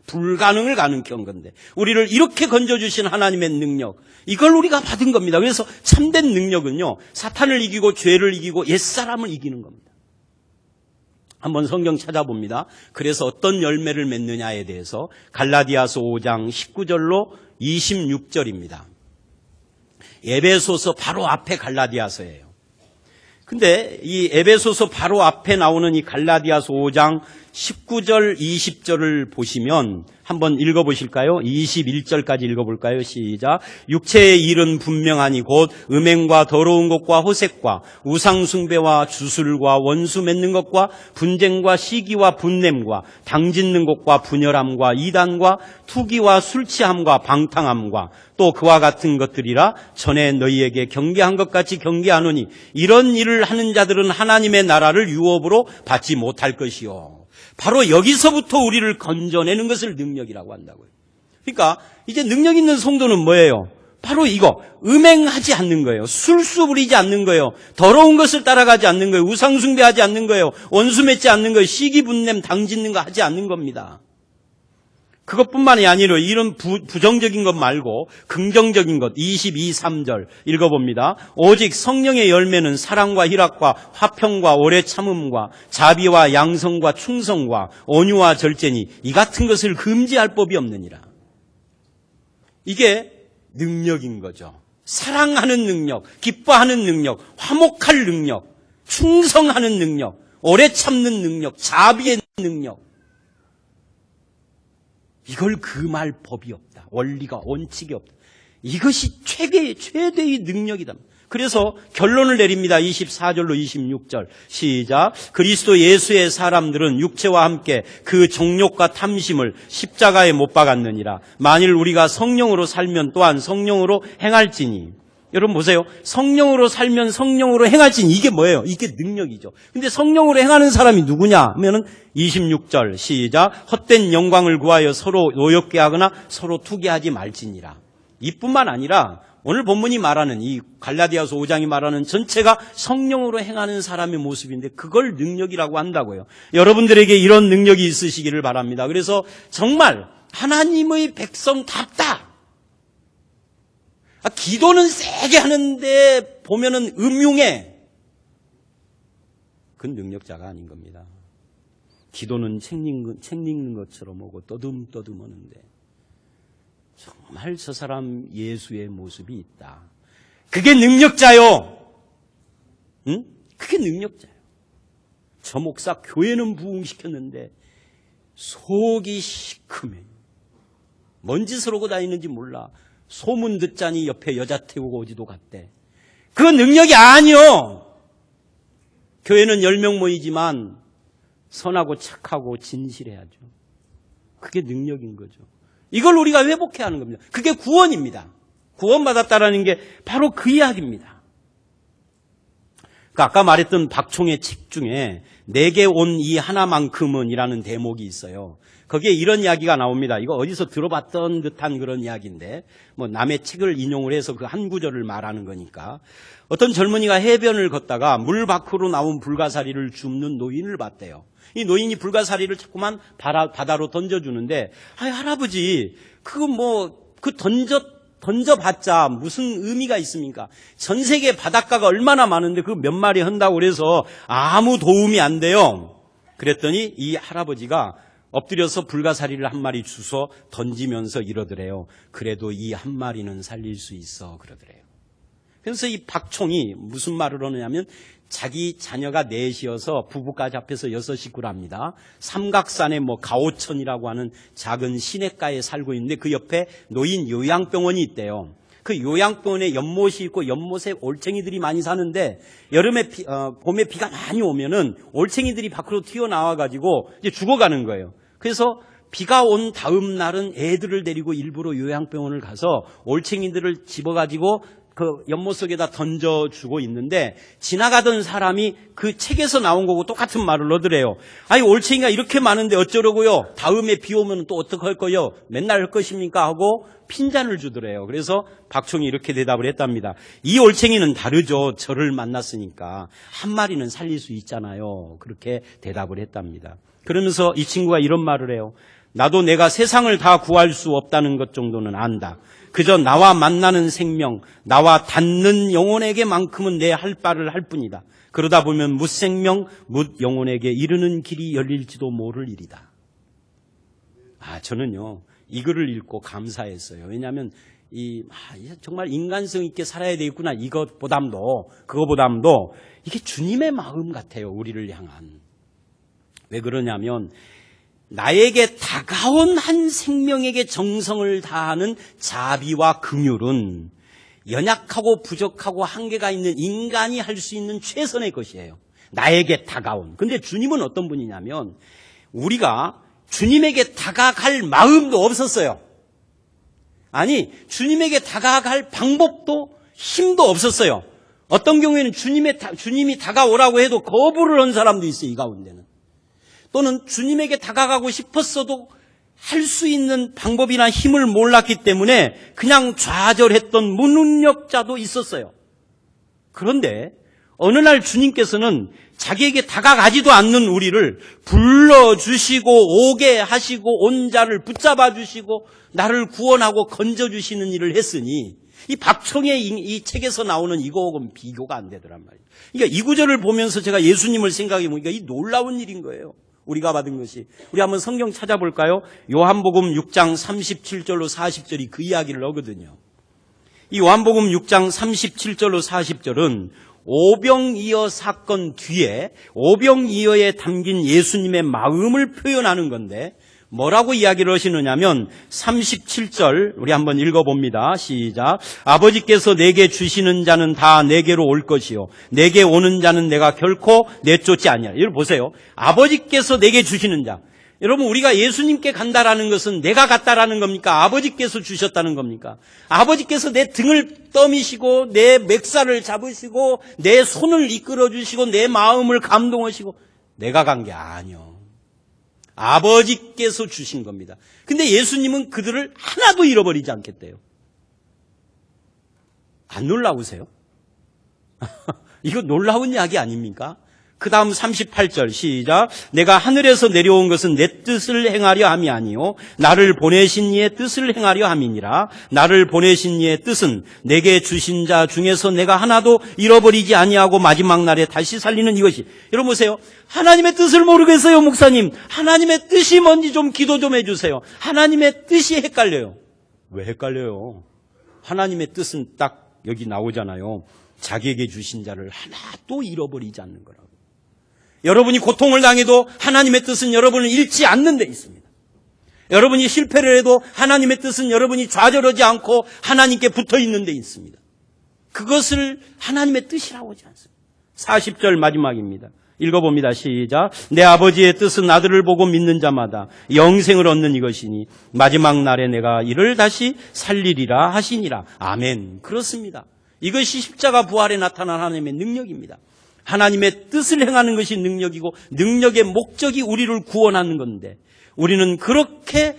불가능을 가능한 건데, 우리를 이렇게 건져주신 하나님의 능력, 이걸 우리가 받은 겁니다. 그래서 참된 능력은요, 사탄을 이기고 죄를 이기고 옛사람을 이기는 겁니다. 한번 성경 찾아봅니다. 그래서 어떤 열매를 맺느냐에 대해서 갈라디아서 5장 19절로 26절입니다. 에베소서 바로 앞에 갈라디아서예요. 근데 이 에베소서 바로 앞에 나오는 이 갈라디아서 5장 19절 20절을 보시면 한번 읽어보실까요? 21절까지 읽어볼까요? 시작. 육체의 일은 분명하니 곧 음행과 더러운 것과 호색과 우상숭배와 주술과 원수 맺는 것과 분쟁과 시기와 분냄과 당짓는 것과 분열함과 이단과 투기와 술취함과 방탕함과 또 그와 같은 것들이라. 전에 너희에게 경계한 것 같이 경계하노니 이런 일을 하는 자들은 하나님의 나라를 유업으로 받지 못할 것이요. 바로 여기서부터 우리를 건져내는 것을 능력이라고 한다고요. 그러니까 이제 능력 있는 성도는 뭐예요? 바로 이거, 음행하지 않는 거예요. 술수 부리지 않는 거예요. 더러운 것을 따라가지 않는 거예요. 우상숭배하지 않는 거예요. 원수 맺지 않는 거예요. 시기분냄 당짓는 거 하지 않는 겁니다. 그것뿐만이 아니라 이런 부정적인 것 말고 긍정적인 것 22, 3절 읽어봅니다. 오직 성령의 열매는 사랑과 희락과 화평과 오래 참음과 자비와 양성과 충성과 온유와 절제니 이 같은 것을 금지할 법이 없느니라. 이게 능력인 거죠. 사랑하는 능력, 기뻐하는 능력, 화목할 능력, 충성하는 능력, 오래 참는 능력, 자비의 능력. 이걸 금할 법이 없다. 원리가 원칙이 없다. 이것이 최대의 능력이다. 그래서 결론을 내립니다. 24절로 26절 시작. 그리스도 예수의 사람들은 육체와 함께 그 정욕과 탐심을 십자가에 못 박았느니라. 만일 우리가 성령으로 살면 또한 성령으로 행할지니. 여러분 보세요. 성령으로 살면 성령으로 행할지니. 이게 뭐예요? 이게 능력이죠. 근데 성령으로 행하는 사람이 누구냐 하면은 26절 시작. 헛된 영광을 구하여 서로 노엽게 하거나 서로 투기하지 말지니라. 이뿐만 아니라 오늘 본문이 말하는 이 갈라디아서 5장이 말하는 전체가 성령으로 행하는 사람의 모습인데 그걸 능력이라고 한다고요. 여러분들에게 이런 능력이 있으시기를 바랍니다. 그래서 정말 하나님의 백성답다. 기도는 세게 하는데 보면은 음흉해. 그건 능력자가 아닌 겁니다. 기도는 책 읽는 것처럼 오고 떠듬떠듬 오는데 정말 저 사람 예수의 모습이 있다. 그게 능력자요. 응? 그게 능력자요. 저 목사 교회는 부흥시켰는데 속이 시큼해. 뭔 짓을 하고 다니는지 몰라. 소문 듣자니 옆에 여자 태우고 오지도 갔대. 그건 능력이 아니요. 교회는 10명 모이지만 선하고 착하고 진실해야죠. 그게 능력인 거죠. 이걸 우리가 회복해야 하는 겁니다. 그게 구원입니다. 구원받았다라는 게 바로 그 이야기입니다. 그러니까 아까 말했던 박총의 책 중에 내게 온 이 하나만큼은 이라는 대목이 있어요. 거기에 이런 이야기가 나옵니다. 이거 어디서 들어봤던 듯한 그런 이야기인데 뭐 남의 책을 인용을 해서 그 한 구절을 말하는 거니까 어떤 젊은이가 해변을 걷다가 물 밖으로 나온 불가사리를 줍는 노인을 봤대요. 이 노인이 불가사리를 자꾸만 바다로 던져주는데 할아버지 그거 던져봤자 무슨 의미가 있습니까? 전 세계 바닷가가 얼마나 많은데 그 몇 마리 한다고 그래서 아무 도움이 안 돼요. 그랬더니 이 할아버지가 엎드려서 불가사리를 한 마리 주워 던지면서 이러더래요. 그래도 이 한 마리는 살릴 수 있어 그러더래요. 그래서 이 박총이 무슨 말을 하느냐면 자기 자녀가 넷이어서 부부까지 합해서 6 식구랍니다. 삼각산에 가오천이라고 하는 작은 시냇가에 살고 있는데 그 옆에 노인 요양병원이 있대요. 그 요양병원에 연못이 있고 연못에 올챙이들이 많이 사는데 여름에 봄에 비가 많이 오면은 올챙이들이 밖으로 튀어나와가지고 이제 죽어가는 거예요. 그래서 비가 온 다음 날은 애들을 데리고 일부러 요양병원을 가서 올챙이들을 집어가지고 그 연못 속에다 던져주고 있는데 지나가던 사람이 그 책에서 나온 거고 똑같은 말을 하더래요. 아니 올챙이가 이렇게 많은데 어쩌려고요? 다음에 비 오면 또 어떡할 거요? 맨날 할 것입니까? 하고 핀잔을 주더래요. 그래서 박총이 이렇게 대답을 했답니다. 이 올챙이는 다르죠. 저를 만났으니까 한 마리는 살릴 수 있잖아요. 그렇게 대답을 했답니다. 그러면서 이 친구가 이런 말을 해요. 나도 내가 세상을 다 구할 수 없다는 것 정도는 안다. 그저 나와 만나는 생명, 나와 닿는 영혼에게만큼은 내 할 바를 할 뿐이다. 그러다 보면 뭇생명, 뭇영혼에게 이르는 길이 열릴지도 모를 일이다. 저는요 이 글을 읽고 감사했어요. 왜냐하면 정말 인간성 있게 살아야 되겠구나. 그거보담도 이게 주님의 마음 같아요. 우리를 향한. 왜 그러냐면 나에게 다가온 한 생명에게 정성을 다하는 자비와 긍휼은 연약하고 부족하고 한계가 있는 인간이 할 수 있는 최선의 것이에요. 나에게 다가온. 근데 주님은 어떤 분이냐면 우리가 주님에게 다가갈 마음도 없었어요. 아니 주님에게 다가갈 방법도 힘도 없었어요. 어떤 경우에는 주님이 다가오라고 해도 거부를 한 사람도 있어요. 이 가운데는. 또는 주님에게 다가가고 싶었어도 할 수 있는 방법이나 힘을 몰랐기 때문에 그냥 좌절했던 무능력자도 있었어요. 그런데 어느 날 주님께서는 자기에게 다가가지도 않는 우리를 불러주시고 오게 하시고 온 자를 붙잡아 주시고 나를 구원하고 건져주시는 일을 했으니 이 박청의 이 책에서 나오는 이거하고는 비교가 안 되더란 말이에요. 그러니까 이 구절을 보면서 제가 예수님을 생각해 보니까 이 놀라운 일인 거예요. 우리가 받은 것이. 우리 한번 성경 찾아볼까요? 요한복음 6장 37절로 40절이 그 이야기를 하거든요. 이 요한복음 6장 37절로 40절은 오병이어 사건 뒤에 오병이어에 담긴 예수님의 마음을 표현하는 건데 뭐라고 이야기를 하시느냐면 37절 우리 한번 읽어봅니다. 시작. 아버지께서 내게 주시는 자는 다 내게로 올 것이요 내게 오는 자는 내가 결코 내쫓지 아니하리라. 여러분 보세요. 아버지께서 내게 주시는 자. 여러분 우리가 예수님께 간다라는 것은 내가 갔다라는 겁니까? 아버지께서 주셨다는 겁니까? 아버지께서 내 등을 떠미시고 내 맥살을 잡으시고 내 손을 이끌어 주시고 내 마음을 감동하시고 내가 간 게 아니요. 아버지께서 주신 겁니다. 근데 예수님은 그들을 하나도 잃어버리지 않겠대요. 안 놀라우세요? 이거 놀라운 이야기 아닙니까? 그 다음 38절 시작. 내가 하늘에서 내려온 것은 내 뜻을 행하려 함이 아니요 나를 보내신 이의 뜻을 행하려 함이니라. 나를 보내신 이의 뜻은 내게 주신 자 중에서 내가 하나도 잃어버리지 아니하고 마지막 날에 다시 살리는 이것이. 여러분 보세요. 하나님의 뜻을 모르겠어요, 목사님. 하나님의 뜻이 뭔지 좀 기도 좀 해주세요. 하나님의 뜻이 헷갈려요. 왜 헷갈려요? 하나님의 뜻은 딱 여기 나오잖아요. 자기에게 주신 자를 하나도 잃어버리지 않는 거라고. 여러분이 고통을 당해도 하나님의 뜻은 여러분을 잃지 않는 데 있습니다. 여러분이 실패를 해도 하나님의 뜻은 여러분이 좌절하지 않고 하나님께 붙어 있는 데 있습니다. 그것을 하나님의 뜻이라고 하지 않습니다. 40절 마지막입니다. 읽어봅니다. 시작. 내 아버지의 뜻은 아들을 보고 믿는 자마다 영생을 얻는 이것이니 마지막 날에 내가 이를 다시 살리리라 하시니라. 아멘. 그렇습니다. 이것이 십자가 부활에 나타난 하나님의 능력입니다. 하나님의 뜻을 행하는 것이 능력이고 능력의 목적이 우리를 구원하는 건데 우리는 그렇게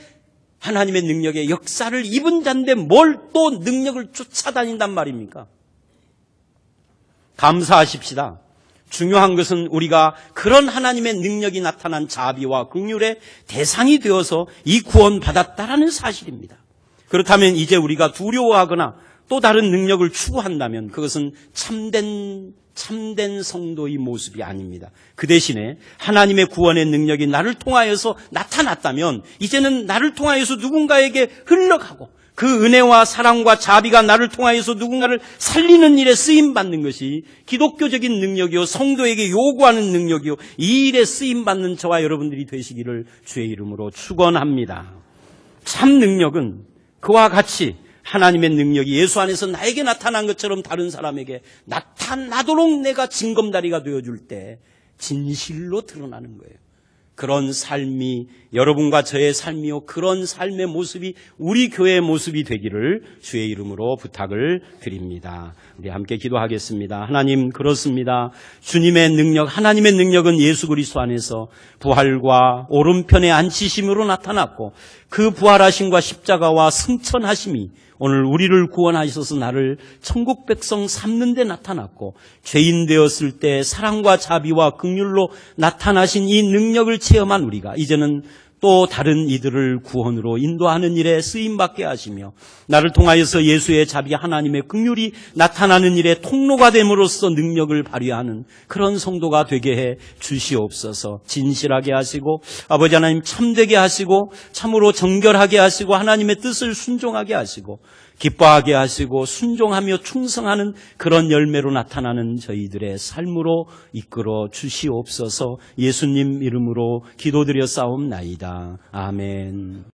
하나님의 능력의 역사를 입은 자인데 뭘 또 능력을 쫓아다닌단 말입니까? 감사하십시다. 중요한 것은 우리가 그런 하나님의 능력이 나타난 자비와 긍휼의 대상이 되어서 이 구원 받았다라는 사실입니다. 그렇다면 이제 우리가 두려워하거나 또 다른 능력을 추구한다면 그것은 참된 성도의 모습이 아닙니다. 그 대신에 하나님의 구원의 능력이 나를 통하여서 나타났다면 이제는 나를 통하여서 누군가에게 흘러가고 그 은혜와 사랑과 자비가 나를 통하여서 누군가를 살리는 일에 쓰임받는 것이 기독교적인 능력이요 성도에게 요구하는 능력이요 이 일에 쓰임받는 저와 여러분들이 되시기를 주의 이름으로 축원합니다. 참 능력은 그와 같이 하나님의 능력이 예수 안에서 나에게 나타난 것처럼 다른 사람에게 나타나도록 내가 징검다리가 되어줄 때 진실로 드러나는 거예요. 그런 삶이 여러분과 저의 삶이요 그런 삶의 모습이 우리 교회의 모습이 되기를 주의 이름으로 부탁을 드립니다. 우리 함께 기도하겠습니다. 하나님 그렇습니다. 주님의 능력, 하나님의 능력은 예수 그리스도 안에서 부활과 오른편에 앉히심으로 나타났고 그 부활하심과 십자가와 승천하심이 오늘 우리를 구원하셔서 나를 천국 백성 삼는 데 나타났고 죄인 되었을 때 사랑과 자비와 긍휼로 나타나신 이 능력을 체험한 우리가 이제는 또 다른 이들을 구원으로 인도하는 일에 쓰임받게 하시며 나를 통하여서 예수의 자비 하나님의 긍휼이 나타나는 일에 통로가 됨으로써 능력을 발휘하는 그런 성도가 되게 해 주시옵소서. 진실하게 하시고 아버지 하나님 참되게 하시고 참으로 정결하게 하시고 하나님의 뜻을 순종하게 하시고 기뻐하게 하시고 순종하며 충성하는 그런 열매로 나타나는 저희들의 삶으로 이끌어 주시옵소서. 예수님 이름으로 기도드려 싸움나이다. 아멘.